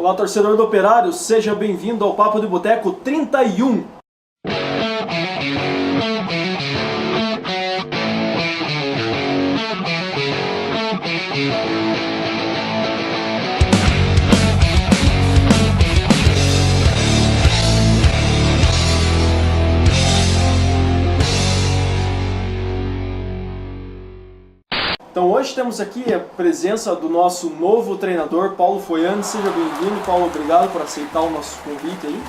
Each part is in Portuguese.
Olá, torcedor do Operário, seja bem-vindo ao Papo de Boteco 31. Então hoje temos aqui a presença do nosso novo treinador, Paulo Foiani. Seja bem-vindo, Paulo. Obrigado por aceitar o nosso convite aí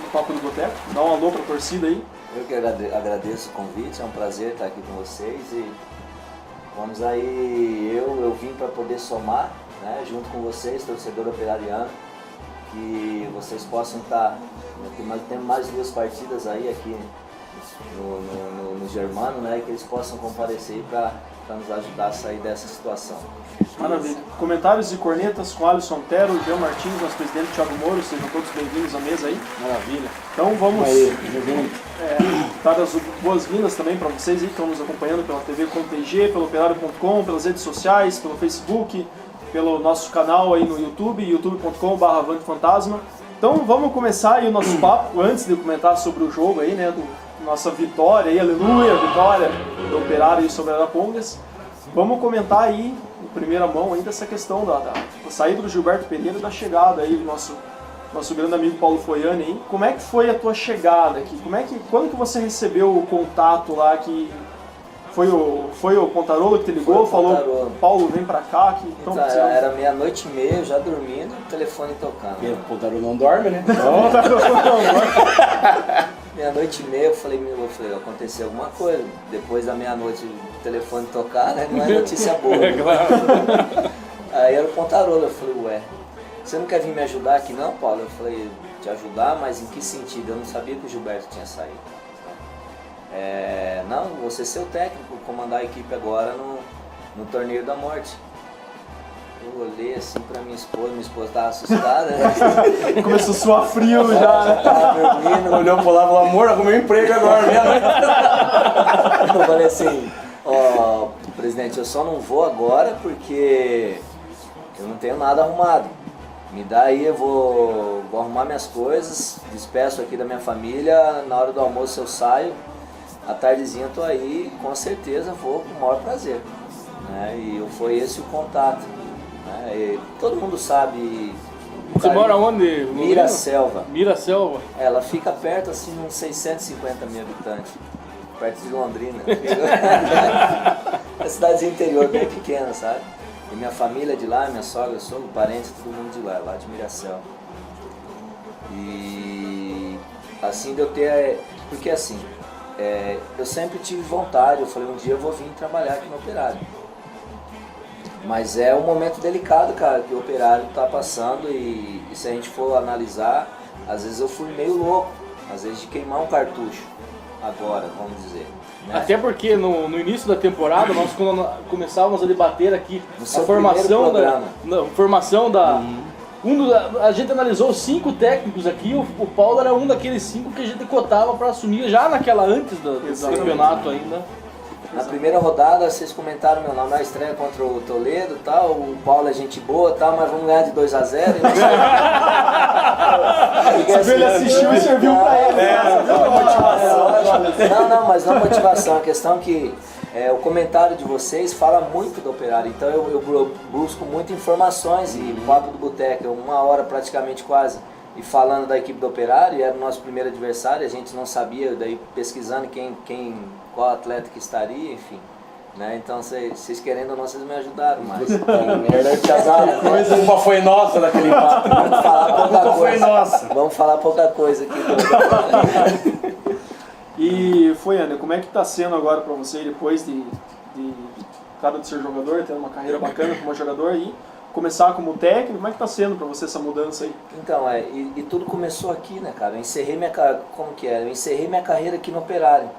no Papo do Boteco. Dá um alô para a torcida aí. Eu que agradeço o convite, é um prazer estar aqui com vocês e vamos aí, eu vim para poder somar, né, junto com vocês, torcedor operariano, que vocês possam estar, temos mais 2 partidas aí aqui no Germano, né, e que eles possam comparecer para nos ajudar a sair dessa situação. Maravilha. Comentários e cornetas com Alisson Antero, Jean Martins, nosso presidente Thiago Moro, sejam todos bem-vindos à mesa aí. Maravilha. Então vamos Tá. dar as boas-vindas também para vocês aí que estão nos acompanhando pela TV Com TG, pelo operário.com, pelas redes sociais, pelo Facebook, pelo nosso canal aí no YouTube, youtube.com/avantefantasma. Então vamos começar aí o nosso papo, antes de comentar sobre o jogo aí, né, nossa vitória aí, aleluia, vitória do Operário sobre a Arapongas. Vamos comentar aí, em primeira mão, ainda essa questão da saída do Gilberto Pereira e da chegada aí do nosso grande amigo Paulo Foiani aí. Como é que foi a tua chegada aqui? Quando que você recebeu o contato lá que foi o Pontarolo que te ligou, falou, Paulo, vem pra cá? Então, era 00:30, eu já dormindo, o telefone tocando. E o Pontarolo não dorme, né? Não, não dorme. 00:30, eu falei, aconteceu alguma coisa. Depois da meia-noite o telefone tocar, né? Não é notícia boa. Né? Aí era o Pontarolo, eu falei, ué, você não quer vir me ajudar aqui não, Paulo? Eu falei, te ajudar, mas em que sentido? Eu não sabia que o Gilberto tinha saído. Não, você ser o técnico, comandar a equipe agora no Torneio da Morte. Eu olhei assim pra minha esposa estava assustada, né? Começou a suar frio já. Tava dormindo. Olhou pro lado e falou, amor, arrumei um emprego agora, meia-noite. Eu falei assim, presidente, eu só não vou agora porque eu não tenho nada arrumado. Me dá aí, eu vou arrumar minhas coisas, despeço aqui da minha família, na hora do almoço eu saio, à tardezinha eu tô aí, com certeza vou com o maior prazer. Né? E foi esse o contato. Né? Todo mundo sabe. Você mora onde? Miraselva. Miraselva? Ela fica perto, assim, uns 650 mil habitantes, perto de Londrina. É cidadezinha interior, bem pequena, sabe? E minha família é de lá, minha sogra, sogro, parentes, todo mundo de lá de Miraselva. E assim de eu ter. Porque assim, eu sempre tive vontade, eu falei, um dia eu vou vir trabalhar aqui no Operário. Mas é um momento delicado, cara, que o Operário está passando e se a gente for analisar, às vezes eu fui meio louco, às vezes de queimar um cartucho, agora, vamos dizer. Né? Até porque no início da temporada, nós quando começávamos a debater aqui a formação da... A gente analisou 5 técnicos aqui, o Paulo era um daqueles 5 que a gente cotava para assumir já naquela antes do campeonato ainda. Na primeira rodada, vocês comentaram meu nome na estreia contra o Toledo, tal, o Paulo é gente boa, tal, mas vamos ganhar de 2-0. Ele assistiu e serviu pra ele. Não, mas não motivação, a questão que o comentário de vocês fala muito do Operário, então eu busco muitas informações e o Papo do Boteco, 1 hora praticamente quase, e falando da equipe do Operário, era o nosso primeiro adversário, a gente não sabia, daí pesquisando qual atleta que estaria, enfim. Né? Então, vocês querendo ou não, vocês me ajudaram mais. A culpa foi nossa naquele empate. Vamos falar pouca coisa. Foi nossa. Vamos falar pouca coisa aqui. E, Foiani, como é que está sendo agora para você, depois de cara de ser jogador, tendo uma carreira bacana como jogador e começar como técnico, como é que está sendo para você essa mudança aí? Então, e tudo começou aqui, né, cara? Eu encerrei minha carreira aqui no Operário.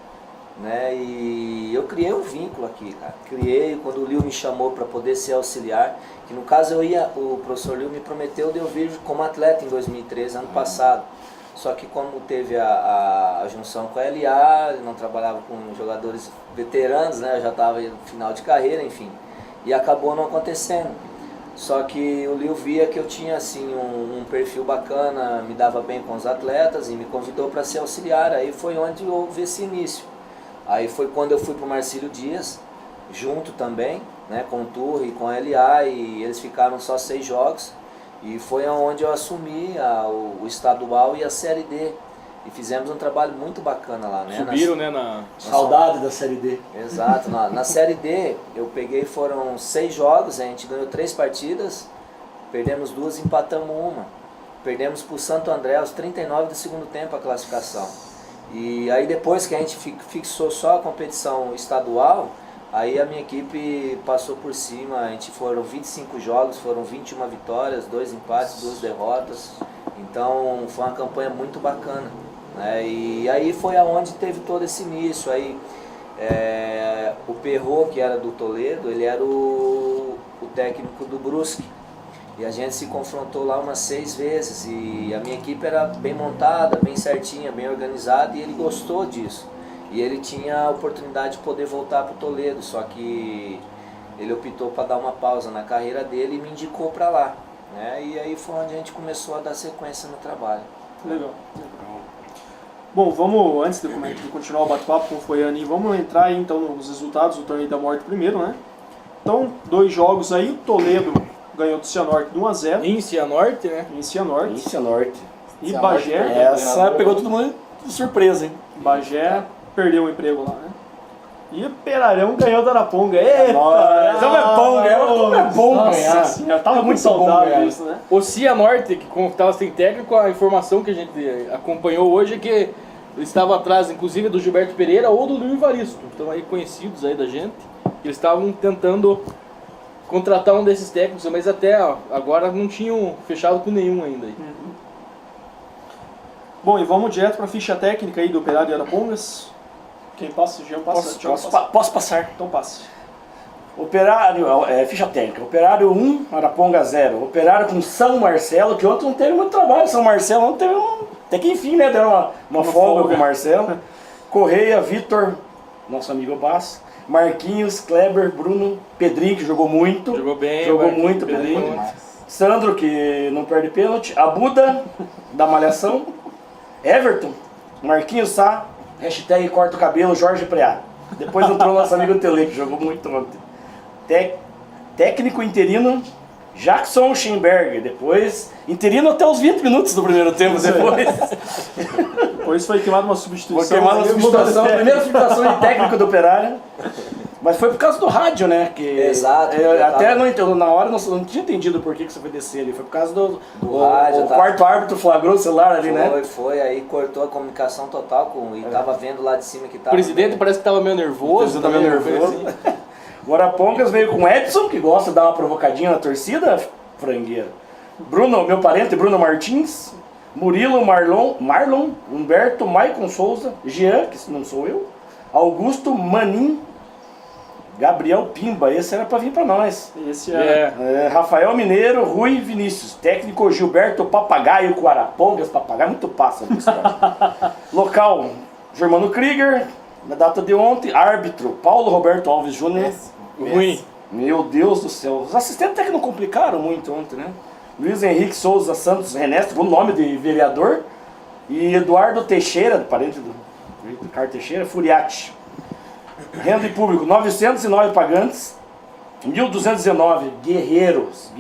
Né? E eu criei um vínculo aqui, cara. Criei quando o Lio me chamou para poder ser auxiliar, que no caso o professor Lio me prometeu de eu vir como atleta em 2013, ano passado. Só que como teve a junção com a LA, eu não trabalhava com jogadores veteranos, né? Eu já estava no final de carreira, enfim. E acabou não acontecendo. Só que o Lio via que eu tinha assim um perfil bacana, me dava bem com os atletas e me convidou para ser auxiliar. Aí foi onde houve esse início. Aí foi quando eu fui para o Marcílio Dias, junto também, né, com o Turri e com a LA, e eles ficaram só 6 jogos. E foi onde eu assumi o estadual e a Série D. E fizemos um trabalho muito bacana lá, né? Subiram, né? Saudade da Série D. Exato. Na Série D, eu peguei, foram 6 jogos, a gente ganhou 3 partidas, perdemos 2 e empatamos 1. Perdemos para o Santo André aos 39 do segundo tempo a classificação. E aí depois que a gente fixou só a competição estadual, aí a minha equipe passou por cima, a gente foram 25 jogos, foram 21 vitórias, 2 empates, 2 derrotas. Então foi uma campanha muito bacana. Né? E aí foi aonde teve todo esse início. Aí, o Perrot, que era do Toledo, ele era o técnico do Brusque. E a gente se confrontou lá umas 6 vezes. E a minha equipe era bem montada, bem certinha, bem organizada, e ele gostou disso. E ele tinha a oportunidade de poder voltar para o Toledo, só que ele optou para dar uma pausa na carreira dele e me indicou para lá. Né? E aí foi onde a gente começou a dar sequência no trabalho. Legal. Bom, vamos, antes de continuar o bate-papo com o Foiane, vamos entrar aí, então nos resultados do Torneio da Morte primeiro, né? Então, 2 jogos aí, o Toledo ganhou do Cianorte de 1-0. Em Cianorte, né? Em Cianorte. Em Cianorte. E Bagé. Essa pegou todo mundo de surpresa, hein? Bagé perdeu o emprego lá, né? E o Perarão ganhou do Araponga. Eita! Nossa, é bom ganhar. Nossa senhora, tava muito muito bom saudável ganhar. isso, né? O Cianorte, que como estava sem técnico, a informação que a gente acompanhou hoje é que ele estava atrás, inclusive, do Gilberto Pereira ou do Luiz Evaristo. Então aí conhecidos aí da gente. Eles estavam tentando contratar um desses técnicos, mas até agora não tinham fechado com nenhum ainda. Bom, e vamos direto para a ficha técnica aí do Operário de Arapongas. Quem passa? Jean passa? Posso passar. Então passe. Operário, ficha técnica. Operário 1, Araponga 0. Operário com São Marcelo, que ontem não teve muito trabalho. São Marcelo ontem teve até que enfim, né? Deram uma folga com o Marcelo. Correia, Vitor, nosso amigo Bass. Marquinhos, Kleber, Bruno, Pedrinho, que jogou muito. Jogou bem. Jogou muito, Pedrinho. Sandro, que não perde pênalti. Abuda, da Malhação. Everton, Marquinhos Sá. Hashtag corta o cabelo, Jorge Preá. Depois entrou o nosso amigo Tele, que jogou muito ontem. Técnico interino, Jackson Schemberg. Depois, interino até os 20 minutos do primeiro tempo. Depois foi queimada uma substituição. Foi queimada uma substituição, a primeira substituição de técnico do Operário. Mas foi por causa do rádio, né? Que Exato. Até não entendo, na hora não tinha entendido por que você foi descer ali. Foi por causa do rádio. O quarto árbitro flagrou o celular ali, né? Foi, aí cortou a comunicação total e tava vendo lá de cima que O tava. presidente parece que estava meio nervoso. Tava meio nervoso. O Arapongas veio com o Edson, que gosta de dar uma provocadinha na torcida, frangueira. Bruno, meu parente, Bruno Martins. Murilo, Marlon, Humberto, Maicon Souza, Jean, que não sou eu. Augusto, Manin. Gabriel Pimba, esse era pra vir pra nós. Esse é. Rafael Mineiro, Rui Vinícius. Técnico Gilberto Papagaio com Arapongas. Papagaio muito pássaro. Local, Germano Krieger. Na data de ontem, árbitro Paulo Roberto Alves Júnior. Ruim. Meu Deus do céu. Os assistentes até que não complicaram muito ontem, né? Luiz Henrique Souza Santos René, o nome de vereador. E Eduardo Teixeira, parente do Ricardo Teixeira, Furiati. Renda em público, 909 pagantes, 1.219 guerreiros.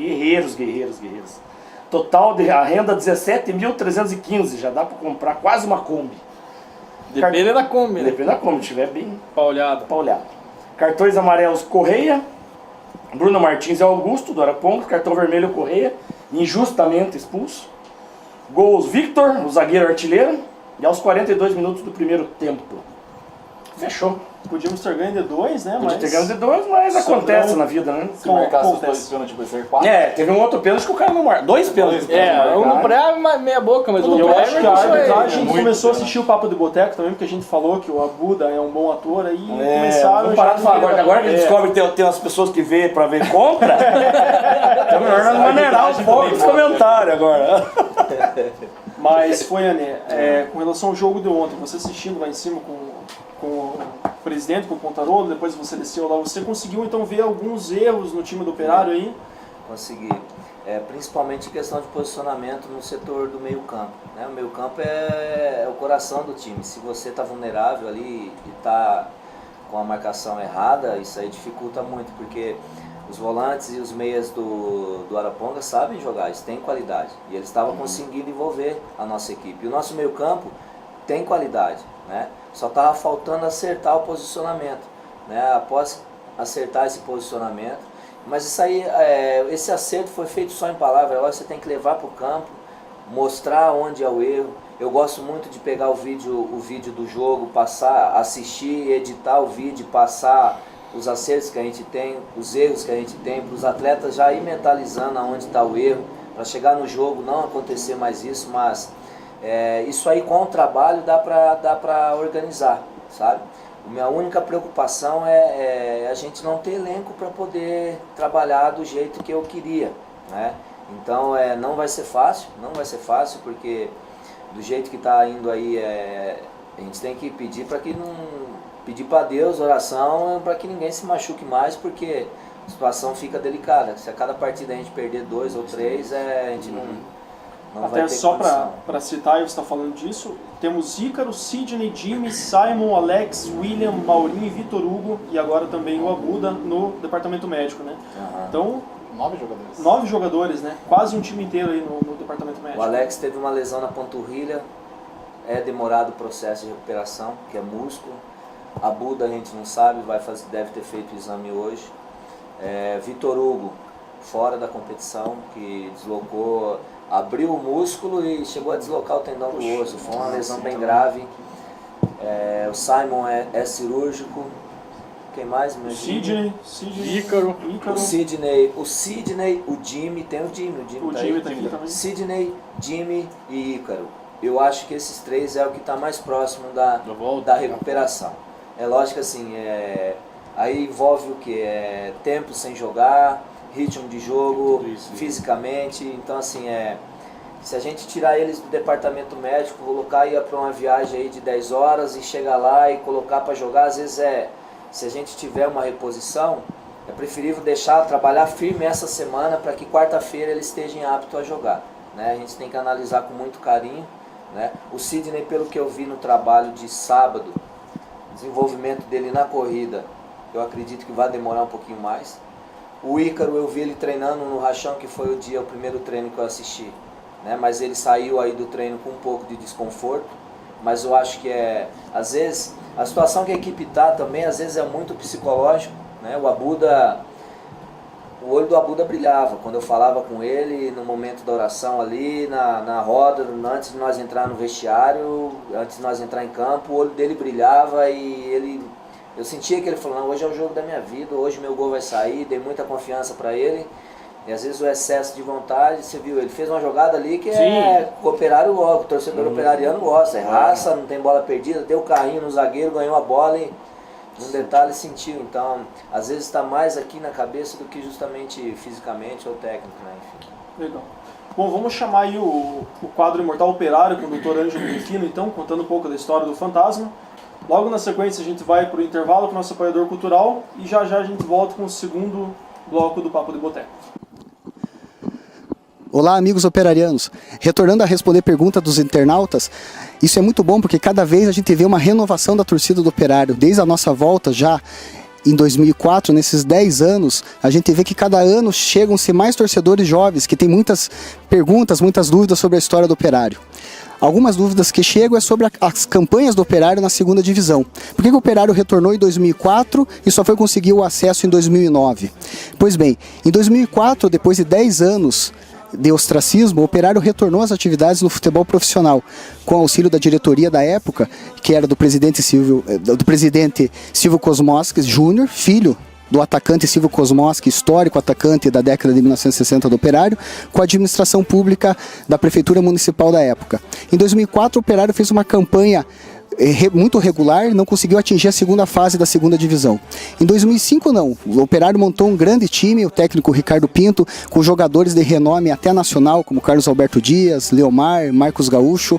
Total de a renda 17.315, já dá para comprar quase uma Kombi. Depende da Kombi, né? Depende da Kombi, se estiver bem Paulhada. Cartões amarelos, Correia, Bruno Martins e Augusto, do Araponga. Cartão vermelho, Correia, injustamente expulso. Gols, Victor, o zagueiro artilheiro, e aos 42 minutos do primeiro tempo. Fechou. Podíamos ter ganho de 2, né? Podia ter ganho de 2, mas acontece na vida, né? Se marcasse os 2 pênaltis, vai ser 4. Teve um outro pênalti que o cara não marca. 2 pênaltis. Um no pré, meia boca, mas o Eu acho que a arbitragem é muito começou a pênalti. assistir o Papo de Boteco também, porque a gente falou que o Abuda é um bom ator, aí começaram Vamos parar de falar agora que a gente descobre que tem umas pessoas que vê pra ver contra. Então melhor nós maneirar um pouco os comentários agora. Mas foi, Ané, com relação ao jogo de ontem, você assistindo lá em cima com o presidente, com o Pontarolo, depois você desceu lá, você conseguiu então ver alguns erros no time do Operário aí? conseguir. Principalmente em questão de posicionamento no setor do meio campo, né? O meio campo é o coração do time. Se você está vulnerável ali e está com a marcação errada, isso aí dificulta muito, porque os volantes e os meias do Arapongas sabem jogar, eles têm qualidade. E eles estavam conseguindo envolver a nossa equipe. E o nosso meio campo tem qualidade, né? Só estava faltando acertar o posicionamento, né? Após acertar esse posicionamento, mas isso aí, esse acerto foi feito só em palavras. Agora você tem que levar para o campo, mostrar onde é o erro. Eu gosto muito de pegar o vídeo do jogo, passar, assistir, editar o vídeo, passar os acertos que a gente tem, os erros que a gente tem, para os atletas já ir mentalizando aonde está o erro, para chegar no jogo não acontecer mais isso, mas isso aí com o trabalho dá para organizar, sabe? A minha única preocupação é a gente não ter elenco para poder trabalhar do jeito que eu queria, né? Então não vai ser fácil, porque do jeito que está indo aí, a gente tem que pedir para Deus, oração, para que ninguém se machuque mais, porque a situação fica delicada. Se a cada partida a gente perder 2 ou 3, a gente não vai ter só condição. para citar, você está falando disso, temos Ícaro, Sidney, Jimmy, Simon, Alex, William, Maurinho e Vitor Hugo, e agora também o Abuda no departamento médico, né? Então, 9 jogadores. 9 jogadores, né? Quase um time inteiro aí no departamento médico. O Alex teve uma lesão na panturrilha, é demorado o processo de recuperação, que é músculo. A Buda a gente não sabe, deve ter feito o exame hoje. Vitor Hugo, fora da competição, que deslocou, abriu o músculo e chegou a deslocar o tendão do osso. Foi uma lesão bem grave. O Simon é cirúrgico. Quem mais? Sidney, Ícaro. O Sidney, o Jimmy, tem o Jimmy O Jimmy tá aqui também. Sidney, Jimmy e Ícaro. Eu acho que esses 3 é o que está mais próximo da recuperação. É lógico assim, aí envolve o que? Tempo sem jogar, ritmo de jogo, fisicamente. Então assim, se a gente tirar eles do departamento médico, colocar ir para uma viagem aí de 10 horas e chegar lá e colocar para jogar, às vezes se a gente tiver uma reposição, é preferível trabalhar firme essa semana para que quarta-feira eles estejam aptos a jogar, né? A gente tem que analisar com muito carinho, né? O Sidney, pelo que eu vi no trabalho de sábado, desenvolvimento dele na corrida, eu acredito que vai demorar um pouquinho mais. O Ícaro, eu vi ele treinando no Rachão, que foi o primeiro treino que eu assisti, né? Mas ele saiu aí do treino com um pouco de desconforto, mas eu acho que às vezes, a situação que a equipe está também, às vezes é muito psicológico, né? O olho do Abuda brilhava quando eu falava com ele no momento da oração ali, na roda, antes de nós entrar no vestiário, antes de nós entrar em campo, o olho dele brilhava e eu sentia que ele falou, não, hoje é o jogo da minha vida, hoje meu gol vai sair, dei muita confiança para ele. E às vezes o excesso de vontade, você viu, ele fez uma jogada ali que o operário gosta, o torcedor operariano gosta, raça, não tem bola perdida, deu o carrinho no zagueiro, ganhou a bola e num detalhe sentiu. Então, às vezes está mais aqui na cabeça do que justamente fisicamente ou técnico, né? Enfim. Legal. Bom, vamos chamar aí o quadro Imortal Operário com o Dr. Ângelo Delfino, então, contando um pouco da história do fantasma. Logo na sequência a gente vai para o intervalo com o nosso apoiador cultural e já a gente volta com o segundo bloco do Papo de Boteco. Olá, amigos operarianos. Retornando a responder pergunta dos internautas, isso é muito bom porque cada vez a gente vê uma renovação da torcida do Operário. Desde a nossa volta já em 2004, nesses 10 anos, a gente vê que cada ano chegam-se mais torcedores jovens que têm muitas perguntas, muitas dúvidas sobre a história do Operário. Algumas dúvidas que chegam é sobre as campanhas do Operário na segunda divisão. Por que o Operário retornou em 2004 e só foi conseguir o acesso em 2009? Pois bem, em 2004, depois de 10 anos de ostracismo, o Operário retornou às atividades no futebol profissional, com auxílio da diretoria da época, que era do presidente Silvio Kosmoski Júnior, filho do atacante Silvio Kosmoski, histórico atacante da década de 1960 do Operário, com a administração pública da Prefeitura Municipal da época. Em 2004, o Operário fez uma campanha muito regular, não conseguiu atingir a segunda fase da segunda divisão. Em 2005 não, o Operário montou um grande time, o técnico Ricardo Pinto, com jogadores de renome até nacional, como Carlos Alberto Dias, Leomar, Marcos Gaúcho,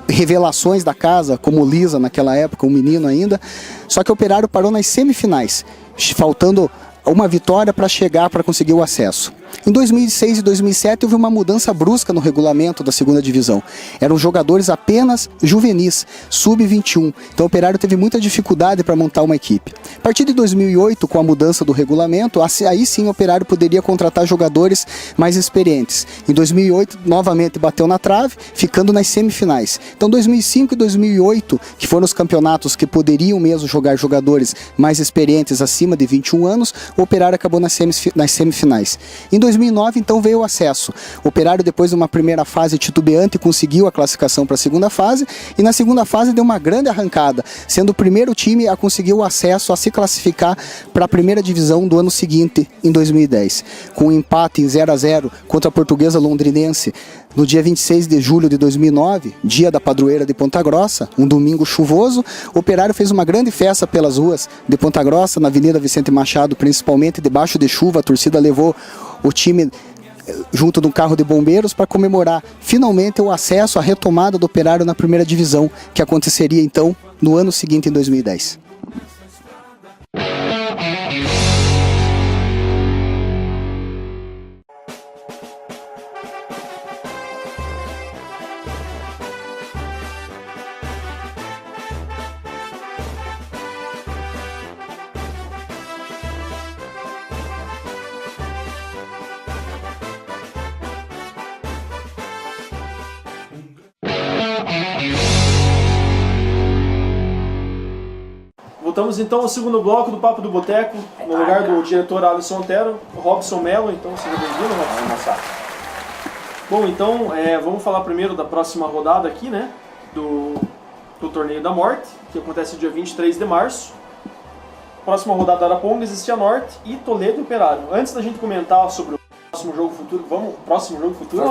revelações da casa, como Lisa naquela época, um menino ainda, só que o Operário parou nas semifinais, faltando uma vitória para chegar, para conseguir o acesso. Em 2006 e 2007 houve uma mudança brusca no regulamento da segunda divisão. Eram jogadores apenas juvenis, sub-21. Então o Operário teve muita dificuldade para montar uma equipe. A partir de 2008, com a mudança do regulamento, aí sim o Operário poderia contratar jogadores mais experientes. Em 2008, novamente bateu na trave, ficando nas semifinais. Então 2005 e 2008, que foram os campeonatos que poderiam mesmo jogar jogadores mais experientes acima de 21 anos, o Operário acabou nas semifinais. Em 2009, então, veio o acesso. O Operário, depois de uma primeira fase titubeante, conseguiu a classificação para a segunda fase, e na segunda fase deu uma grande arrancada, sendo o primeiro time a conseguir o acesso a se classificar para a primeira divisão do ano seguinte, em 2010. Com um empate em 0-0 contra a Portuguesa Londrinense, no dia 26 de julho de 2009, dia da padroeira de Ponta Grossa, um domingo chuvoso, o Operário fez uma grande festa pelas ruas de Ponta Grossa, na Avenida Vicente Machado, principalmente debaixo de chuva. A torcida levou o time junto de um carro de bombeiros para comemorar finalmente o acesso, a retomada do Operário na primeira divisão, que aconteceria então no ano seguinte, em 2010. Voltamos então ao segundo bloco do Papo do Boteco, no lugar do diretor Alisson Otero, Robson Mello. Então, seja bem-vindo, Robson. Bom, então, vamos falar primeiro da próxima rodada aqui, né, do Torneio da Morte, que acontece dia 23 de março. Próxima rodada Arapongas e Cianorte e Toledo e Operário. Antes da gente comentar sobre o próximo jogo futuro, próximo jogo futuro?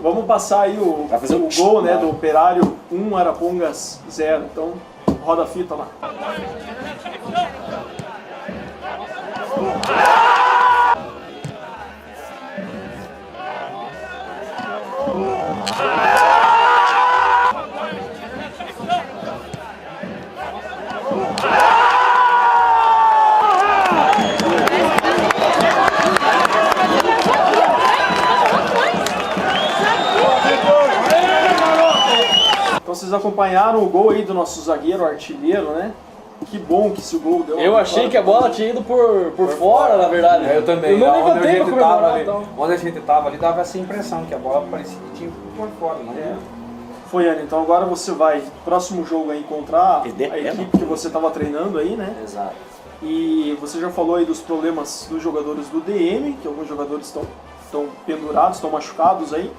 Vamos passar aí o gol, né, do Operário 1, Arapongas 0. Então, roda a fita lá. Então vocês acompanharam o gol aí do nosso zagueiro artilheiro, né? Que bom que esse gol deu. Eu achei que a bola tinha ido por fora, na verdade. Eu também. Eu não levantei pra comemorar, então. Onde a gente tava ali, dava essa impressão que a bola parecia que tinha por fora, não Foi, Ana. Então agora você vai, próximo jogo, aí, encontrar a equipe que você estava treinando aí, né? Exato. E você já falou aí dos problemas dos jogadores do DM, que alguns jogadores estão pendurados, estão machucados aí.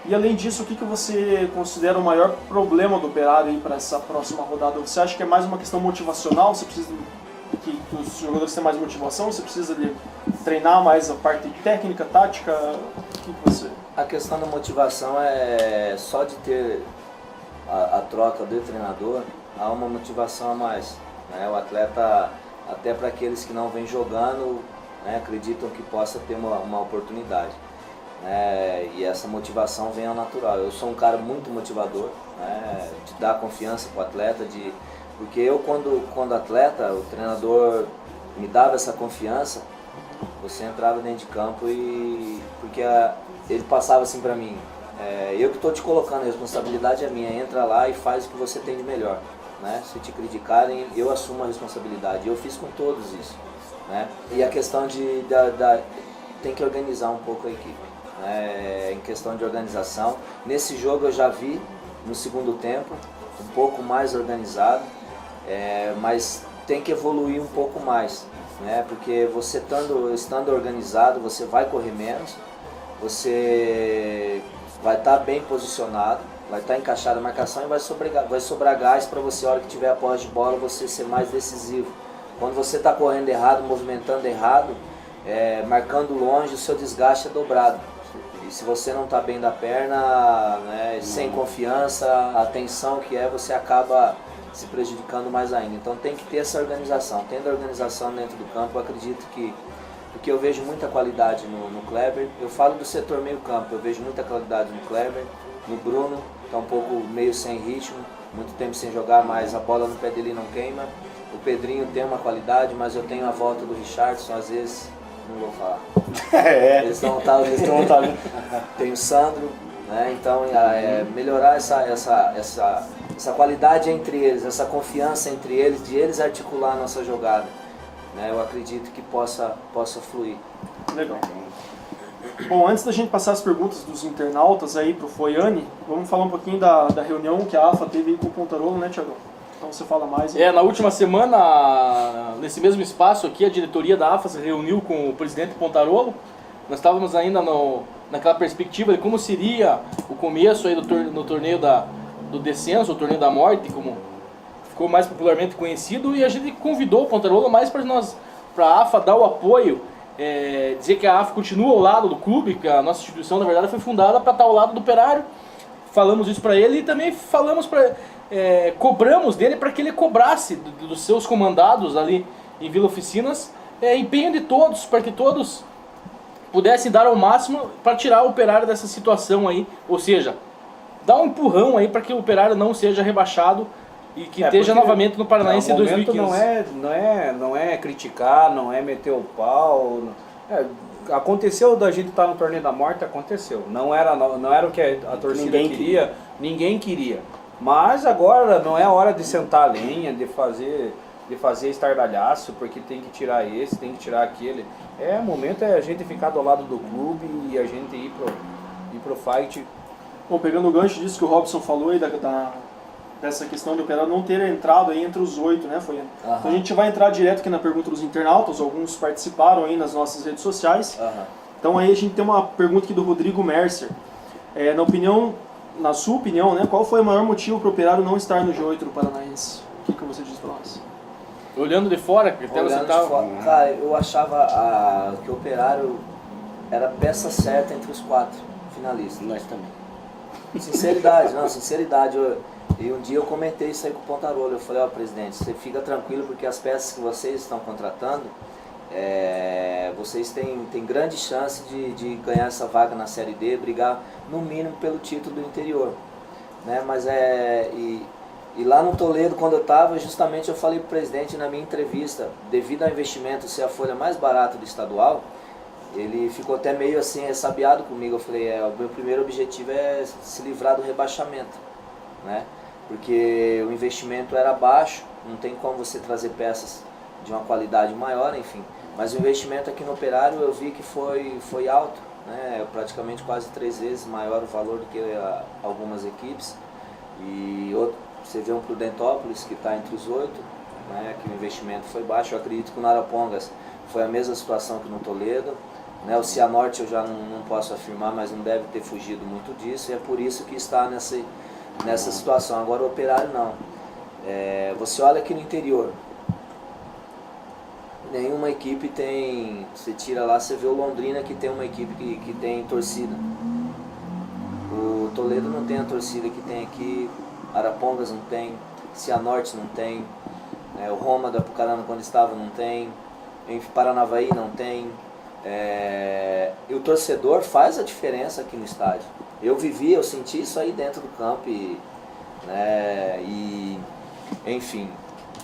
E além disso, o que você considera o maior problema do Operário aí para essa próxima rodada? Você acha que é mais uma questão motivacional? Você precisa que os jogadores tenham mais motivação? Você precisa de treinar mais a parte técnica, tática? O que você... A questão da motivação é só de ter a troca do treinador, há uma motivação a mais, né? O atleta, até para aqueles que não vêm jogando, né, acreditam que possa ter uma oportunidade. E essa motivação vem ao natural. Eu sou um cara muito motivador, né, de dar confiança para o atleta, porque eu quando atleta, o treinador me dava essa confiança, você entrava dentro de campo porque ele passava assim para mim, eu que estou te colocando, a responsabilidade é minha, entra lá e faz o que você tem de melhor, né? Se te criticarem, eu assumo a responsabilidade, eu fiz com todos isso, né? E a questão tem que organizar um pouco a equipe. Em questão de organização, nesse jogo eu já vi no segundo tempo um pouco mais organizado, mas tem que evoluir um pouco mais, né? Porque você estando organizado, você vai correr menos, você vai estar bem posicionado, vai estar encaixado a marcação e vai sobrar gás para você, a hora que tiver a posse de bola, você ser mais decisivo. Quando você está correndo errado, movimentando errado, marcando longe, o seu desgaste é dobrado. E se você não está bem da perna, né, sem confiança, a tensão que você acaba se prejudicando mais ainda. Então tem que ter essa organização. Tendo a organização dentro do campo, eu acredito que... Porque eu vejo muita qualidade no Kleber. Eu falo do setor meio campo, eu vejo muita qualidade no Kleber, no Bruno, está um pouco meio sem ritmo, muito tempo sem jogar, mas a bola no pé dele não queima. O Pedrinho tem uma qualidade, mas eu tenho a volta do Richardson, às vezes não vou falar. Eles não estavam. Tem o Sandro, né? Então melhorar essa qualidade entre eles, essa confiança entre eles, de eles articular a nossa jogada. Né? Eu acredito que possa fluir. Legal. Bom, antes da gente passar as perguntas dos internautas aí pro Foiane, vamos falar um pouquinho da reunião que a AFA teve aí com o Pontarolo, né, Thiagão? Então você fala mais. Na última semana, nesse mesmo espaço aqui, a diretoria da AFA se reuniu com o presidente Pontarolo. Nós estávamos ainda naquela perspectiva de como seria o começo aí no torneio do descenso, o torneio da morte, como ficou mais popularmente conhecido, e a gente convidou o Pontarolo mais para a AFA dar o apoio, dizer que a AFA continua ao lado do clube, que a nossa instituição na verdade foi fundada para estar ao lado do operário. Falamos isso para ele e também falamos cobramos dele para que ele cobrasse dos seus comandados ali em Vila Oficinas empenho de todos, para que todos pudessem dar ao máximo para tirar o operário dessa situação aí, ou seja, dar um empurrão aí para que o operário não seja rebaixado e que esteja novamente no Paranaense em 2015. Não é criticar, não é meter o pau. Aconteceu da gente estar no torneio da morte, aconteceu. Não era o que a torcida queria, ninguém queria. Mas agora não é hora de sentar a lenha, de fazer estardalhaço, porque tem que tirar esse, tem que tirar aquele. O momento é a gente ficar do lado do clube e a gente ir pro fight. Bom, pegando o gancho disso que o Robson falou aí dessa questão do operário não ter entrado aí entre os 8, né? Então a gente vai entrar direto aqui na pergunta dos internautas, alguns participaram aí nas nossas redes sociais. Então aí a gente tem uma pergunta aqui do Rodrigo Mercer. Na sua opinião, né, qual foi o maior motivo para o operário não estar no G8 do Paranaense? O que você diz para nós? Olhando de fora, que até você tava... Cara, eu achava que o operário era a peça certa entre os 4 finalistas. Nós também. Sinceridade. E um dia eu comentei isso aí com o Pontarolo. Eu falei, presidente, você fica tranquilo porque as peças que vocês estão contratando, vocês têm grande chance de ganhar essa vaga na Série D, brigar no mínimo pelo título do interior. Né? Mas e lá no Toledo, quando eu estava, justamente eu falei para o presidente na minha entrevista, devido ao investimento ser a folha mais barata do estadual, ele ficou até meio assim ressabiado comigo. Eu falei, o meu primeiro objetivo é se livrar do rebaixamento, né? Porque o investimento era baixo, não tem como você trazer peças de uma qualidade maior, enfim. Mas o investimento aqui no Operário eu vi que foi alto, né? Praticamente quase 3 vezes maior o valor do que algumas equipes. E você vê um Prudentópolis que está entre os 8, né? Que o investimento foi baixo. Eu acredito que o Arapongas foi a mesma situação que no Toledo. Né? O Cianorte eu já não posso afirmar, mas não deve ter fugido muito disso. E é por isso que está nessa situação. Agora o Operário não. Você olha aqui no interior, nenhuma equipe tem, você tira lá, você vê o Londrina que tem uma equipe que tem torcida. O Toledo não tem a torcida que tem aqui, Arapongas não tem, Cianorte não tem, o Roma da Apucarana quando estava não tem, em Paranavaí não tem. E o torcedor faz a diferença aqui no estádio. Eu senti isso aí dentro do campo enfim,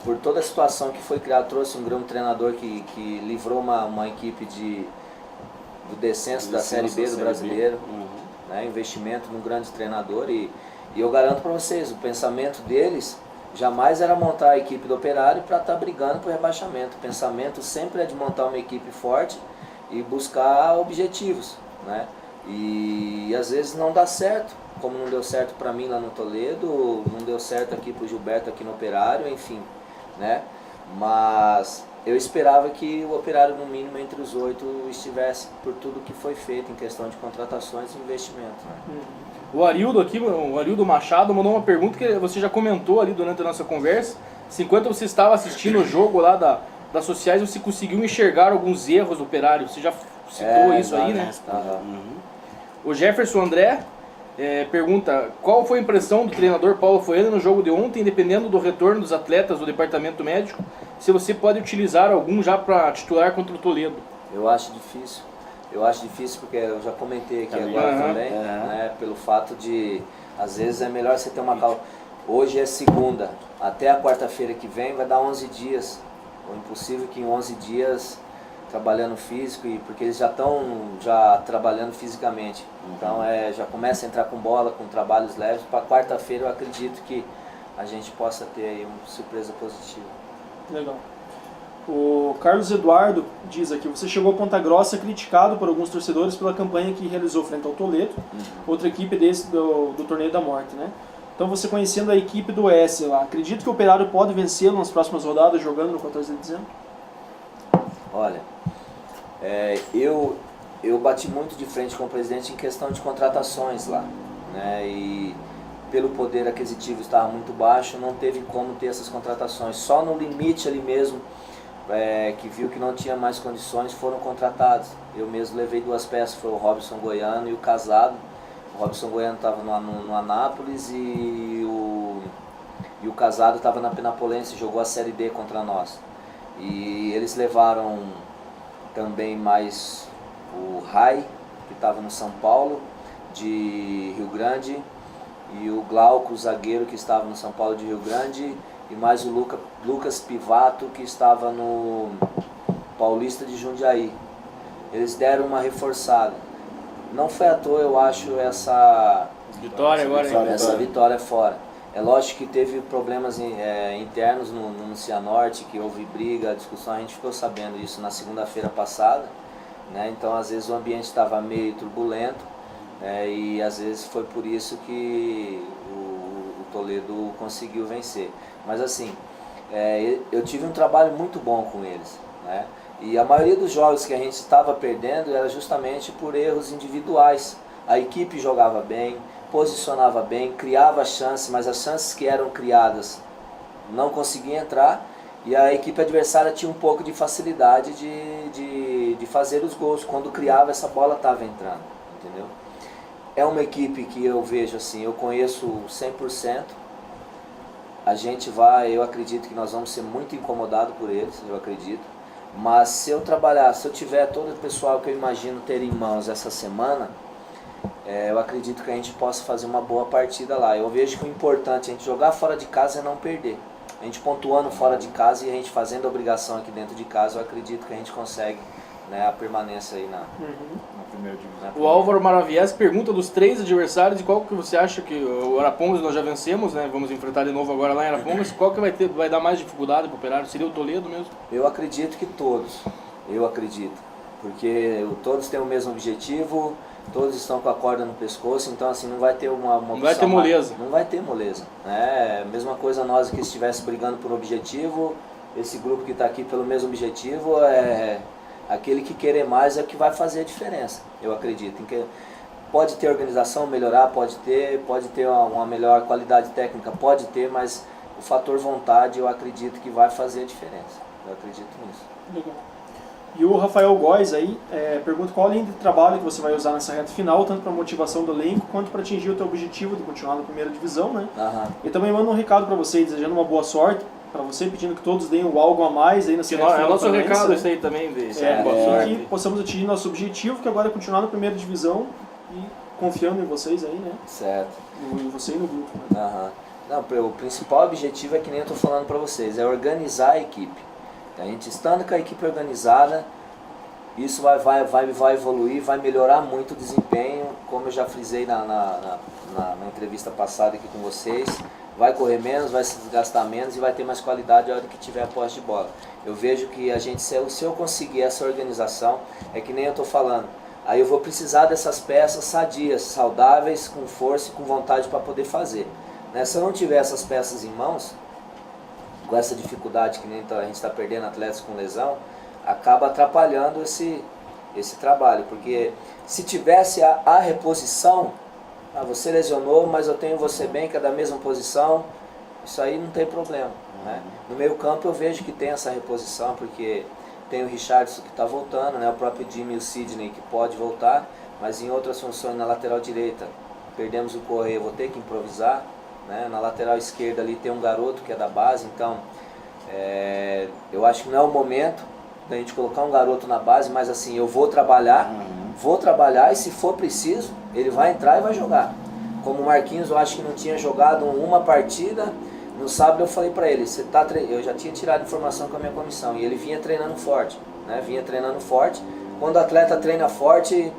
por toda a situação que foi criada, trouxe um grande treinador que livrou uma equipe do descenso da Série B do brasileiro, né, investimento num grande treinador e eu garanto para vocês, o pensamento deles jamais era montar a equipe do Operário para estar brigando por rebaixamento. O pensamento sempre é de montar uma equipe forte e buscar objetivos, né? E às vezes não dá certo, como não deu certo para mim lá no Toledo, não deu certo aqui para o Gilberto aqui no Operário, enfim, né? Mas eu esperava que o Operário no mínimo entre os 8 estivesse por tudo que foi feito em questão de contratações e investimento, né? O Arildo Machado mandou uma pergunta que você já comentou ali durante a nossa conversa. Se enquanto você estava assistindo o jogo lá das sociais, você conseguiu enxergar alguns erros do Operário. Você já citou isso aí, né? O Jefferson André pergunta, qual foi a impressão do treinador Paulo Foiane no jogo de ontem, dependendo do retorno dos atletas do departamento médico, se você pode utilizar algum já para titular contra o Toledo? Eu acho difícil porque eu já comentei aqui agora também, né, pelo fato de, às vezes é melhor você ter uma calma. Hoje é segunda, até a quarta-feira que vem vai dar 11 dias. É impossível que em 11 dias trabalhando físico, e porque eles já estão trabalhando fisicamente. Então já começa a entrar com bola, com trabalhos leves. Para quarta-feira eu acredito que a gente possa ter aí uma surpresa positiva. Legal. O Carlos Eduardo diz aqui: você chegou a Ponta Grossa criticado por alguns torcedores pela campanha que realizou frente ao Toledo, outra equipe do Torneio da Morte, né? Então, você conhecendo a equipe do S lá, acredita que o Operário pode vencê-lo nas próximas rodadas jogando no 14 de dezembro? Olha, eu bati muito de frente com o presidente em questão de contratações lá, né? E pelo poder aquisitivo estava muito baixo, não teve como ter essas contratações. Só no limite ali mesmo, que viu que não tinha mais condições, foram contratados. Eu mesmo levei 2 peças, foi o Robson Goiano e o Casado. O Robson Goiano estava no Anápolis e o Casado estava na Penapolense, jogou a Série D contra nós. E eles levaram também mais o Rai, que estava no São Paulo, de Rio Grande, e o Glauco, o zagueiro, que estava no São Paulo de Rio Grande, e mais o Lucas Pivato, que estava no Paulista de Jundiaí. Eles deram uma reforçada. Não foi à toa, eu acho, essa vitória fora. É lógico que teve problemas internos no Cianorte, que houve briga, discussão, a gente ficou sabendo isso na segunda-feira passada, né? Então às vezes o ambiente estava meio turbulento, e às vezes foi por isso que o Toledo conseguiu vencer. Mas assim, eu tive um trabalho muito bom com eles, né? E a maioria dos jogos que a gente estava perdendo era justamente por erros individuais. A equipe jogava bem, posicionava bem, criava chances, mas as chances que eram criadas não conseguiam entrar, e a equipe adversária tinha um pouco de facilidade de fazer os gols. Quando criava, essa bola estava entrando, entendeu? É uma equipe que eu vejo assim, eu conheço 100%. Eu acredito que nós vamos ser muito incomodados por eles, eu acredito. Mas se eu tiver todo o pessoal que eu imagino ter em mãos essa semana, eu acredito que a gente possa fazer uma boa partida lá. Eu vejo que o importante é a gente jogar fora de casa e não perder. A gente pontuando fora de casa e a gente fazendo a obrigação aqui dentro de casa, eu acredito que a gente consegue, né, a permanência aí na primeira divisão. O Álvaro Maravies pergunta dos 3 adversários, qual que você acha que o Arapongas nós já vencemos, né? Vamos enfrentar de novo agora lá em Arapongas. Qual que vai dar mais dificuldade para o Operário? Seria o Toledo mesmo? Eu acredito que todos. Eu acredito. Porque todos têm o mesmo objetivo, todos estão com a corda no pescoço, então assim, não vai ter uma não vai ter moleza. Não vai ter moleza. Mesma coisa nós que estivesse brigando por um objetivo, esse grupo que está aqui pelo mesmo objetivo, aquele que querer mais é o que vai fazer a diferença, eu acredito. Pode ter organização, melhorar, pode ter uma melhor qualidade técnica, pode ter, mas o fator vontade eu acredito que vai fazer a diferença. Eu acredito nisso. Legal. E o Rafael Góes aí pergunta qual a linha de trabalho que você vai usar nessa reta final, tanto para motivação do elenco, quanto para atingir o teu objetivo de continuar na primeira divisão, né? E também manda um recado para você, desejando uma boa sorte para você, pedindo que todos deem algo a mais aí nessa reta final. É nosso recado isso aí também, que possamos atingir nosso objetivo, que agora é continuar na primeira divisão e confiando em vocês aí, né? Certo. Em você e no grupo. Né? Não, o principal objetivo é que nem eu estou falando para vocês, é organizar a equipe. A gente estando com a equipe organizada, isso vai evoluir, vai melhorar muito o desempenho, como eu já frisei na entrevista passada aqui com vocês. Vai correr menos, vai se desgastar menos e vai ter mais qualidade a hora que tiver a posse de bola. Eu vejo que se eu conseguir essa organização, é que nem eu estou falando, aí eu vou precisar dessas peças sadias, saudáveis, com força e com vontade para poder fazer. Se eu não tiver essas peças em mãos, com essa dificuldade que nem a gente está perdendo atletas com lesão, acaba atrapalhando esse trabalho, porque se tivesse a reposição, você lesionou, mas eu tenho você bem, que é da mesma posição, isso aí não tem problema, né? No meio campo eu vejo que tem essa reposição, porque tem o Richardson que está voltando, né? O próprio Jimmy e o Sidney que pode voltar, mas em outras funções na lateral direita, perdemos o Correia, vou ter que improvisar. Na lateral esquerda ali tem um garoto que é da base, então eu acho que não é o momento da gente colocar um garoto na base, mas assim, eu vou trabalhar e se for preciso, ele vai entrar e vai jogar. Como o Marquinhos, eu acho que não tinha jogado uma partida, no sábado eu falei para ele, eu já tinha tirado informação com a minha comissão, e ele vinha treinando forte, né? Vinha treinando forte. Quando o atleta treina forte,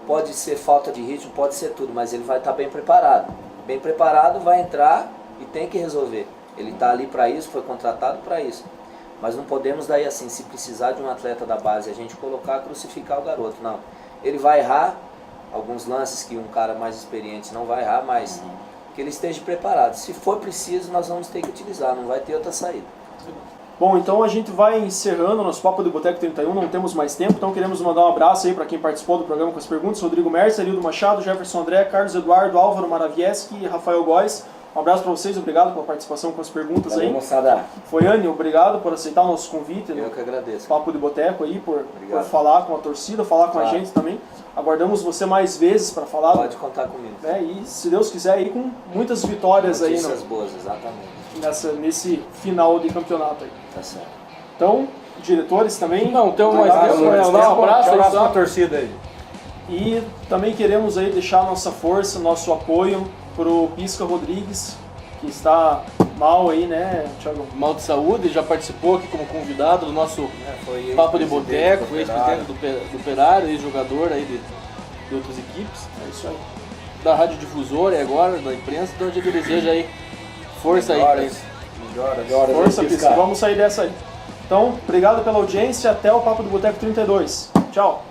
pode ser falta de ritmo, pode ser tudo, mas ele vai estar bem preparado. Bem preparado, vai entrar e tem que resolver. Ele está ali para isso, foi contratado para isso. Mas não podemos daí assim, se precisar de um atleta da base, a gente colocar, crucificar o garoto. Não. Ele vai errar alguns lances que um cara mais experiente não vai errar, mas que ele esteja preparado. Se for preciso, nós vamos ter que utilizar, não vai ter outra saída. Bom, então a gente vai encerrando nosso Papo de Boteco 31, não temos mais tempo, então queremos mandar um abraço aí para quem participou do programa com as perguntas: Rodrigo Mercer, Arildo Machado, Jefferson André, Carlos Eduardo, Álvaro Maravieski e Rafael Góes. Um abraço para vocês, obrigado pela participação com as perguntas. Valeu, aí. Moçada. Foiane, obrigado por aceitar o nosso convite. Eu que agradeço. Papo de Boteco aí, por falar com a torcida, falar com a gente também. Aguardamos você mais vezes para falar. Pode contar comigo. Né? E se Deus quiser, aí com muitas vitórias aí boas, exatamente. nesse final de campeonato aí. Tá certo. Então, diretores também. Não, tem mais tempo, né? Um abraço aí pra só. torcida aí. E também queremos aí deixar nossa força, nosso apoio pro Pisca Rodrigues, que está mal aí, né, Thiago? Mal de saúde, já participou aqui como convidado do nosso Foi Papo de Boteco, do foi ex-presidente do Operário, ex-jogador aí de outras equipes. É isso aí. Da Rádio Difusora e agora, da imprensa, então a gente deseja aí força aí pra isso. Melhoras. Força, Pisca. Vamos sair dessa aí. Então, obrigado pela audiência. Até o Papo do Boteco 32. Tchau.